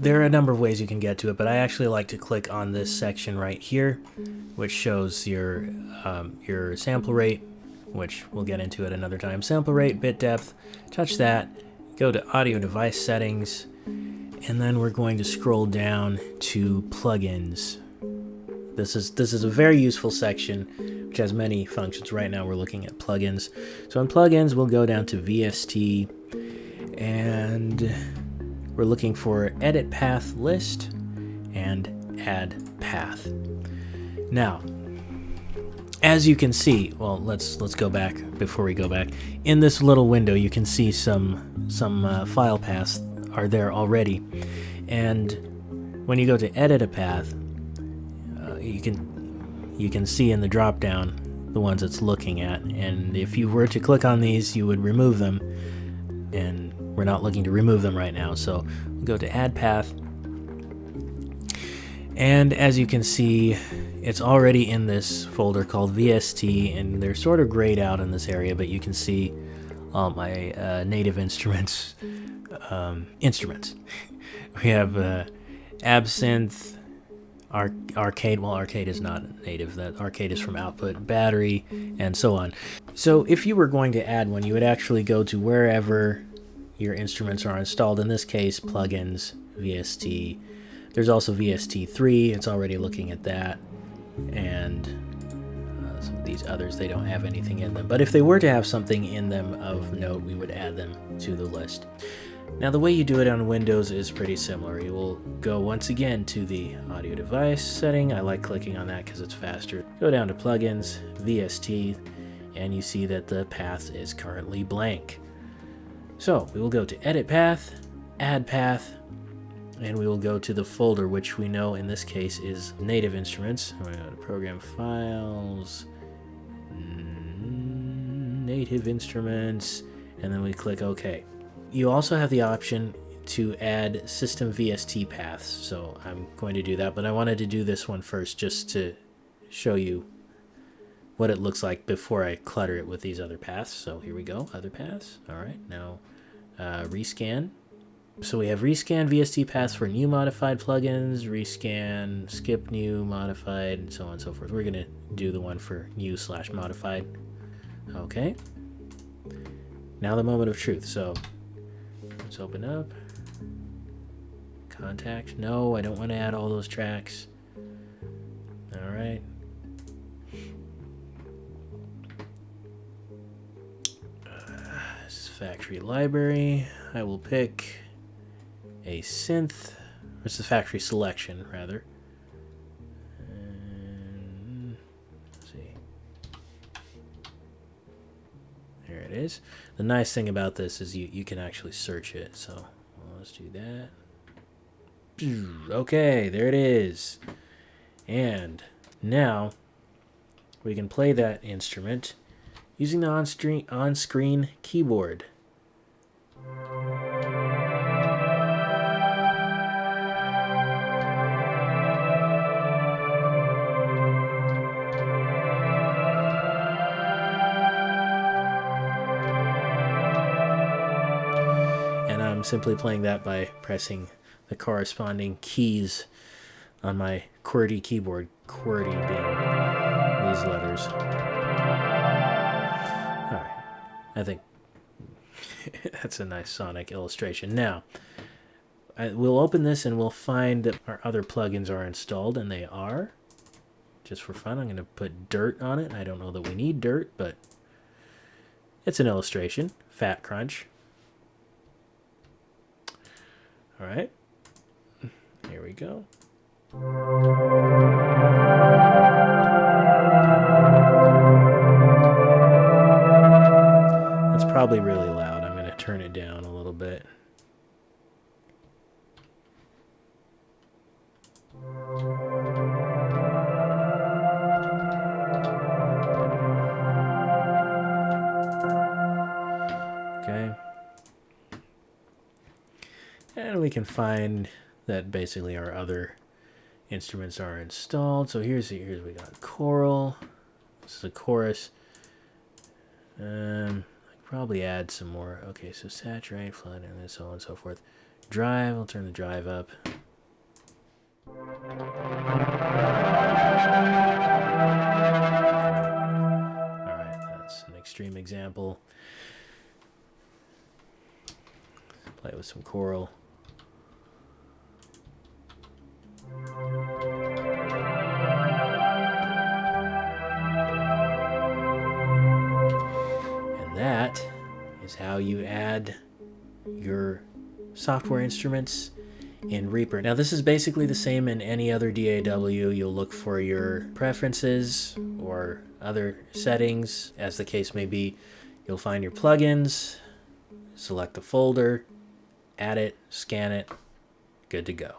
there are a number of ways you can get to it, but I actually like to click on this section right here, which shows your sample rate, which we'll get into at another time. Sample rate, bit depth, touch that, go to audio device settings, and then we're going to scroll down to plugins. This is a very useful section, which has many functions. Right now we're looking at plugins. So in plugins, we'll go down to VST, and we're looking for edit path list and add path. Now, as you can see, well, let's go back before we go back. In this little window, you can see some file paths are there already, and when you go to edit a path, you can see in the drop down the ones it's looking at, and if you were to click on these, you would remove them, and we're not looking to remove them right now. So we'll go to add path, and as you can see, it's already in this folder called VST, and they're sort of grayed out in this area, but you can see all my native instruments. We have Absinthe, Arcade. Well, Arcade is not native. That Arcade is from Output, Battery, and so on. So if you were going to add one, you would actually go to wherever your instruments are installed. In this case, plugins, VST. There's also VST3. It's already looking at that. And some of these others, they don't have anything in them. But if they were to have something in them of note, we would add them to the list. Now, the way you do it on Windows is pretty similar. You will go once again to the audio device setting. I like clicking on that because it's faster. Go down to plugins, VST, and you see that the path is currently blank. So we will go to edit path, add path, and we will go to the folder, which we know in this case is native instruments. We're going to go to program files, native instruments, and then we click OK. You also have the option to add system VST paths, so I'm going to do that, but I wanted to do this one first just to show you what it looks like before I clutter it with these other paths. So here we go, other paths. All right, now rescan. So we have rescan VST paths for new modified plugins, rescan, skip new, modified, and so on and so forth. We're going to do the one for new/modified. Okay. Now the moment of truth. So let's open up. Contact. No, I don't want to add all those tracks. All right. This is factory library. I will pick a synth. This is factory selection, rather. And let's see. There it is. The nice thing about this is you can actually search it. So let's do that. Okay, there it is. And now we can play that instrument using the on-screen keyboard. And I'm simply playing that by pressing the corresponding keys on my QWERTY keyboard. QWERTY being these letters. Alright, I think that's a nice sonic illustration. Now, we'll open this and we'll find that our other plugins are installed, and they are. Just for fun, I'm going to put dirt on it. I don't know that we need dirt, but it's an illustration. Fat Crunch. Alright, here we go. That's probably really loud. I'm going to turn it down a little bit. Okay. And we can find that basically our other instruments are installed. So here's we got choral. This is a chorus. I could probably add some more. Okay, so saturate, flood, and so on and so forth. Drive, I'll turn the drive up. Alright, that's an extreme example. Play with some choral. And that is how you add your software instruments in Reaper. Now this is basically the same in any other DAW. You'll look for your preferences or other settings, as the case may be. You'll find your plugins, select the folder, add it, scan it, good to go.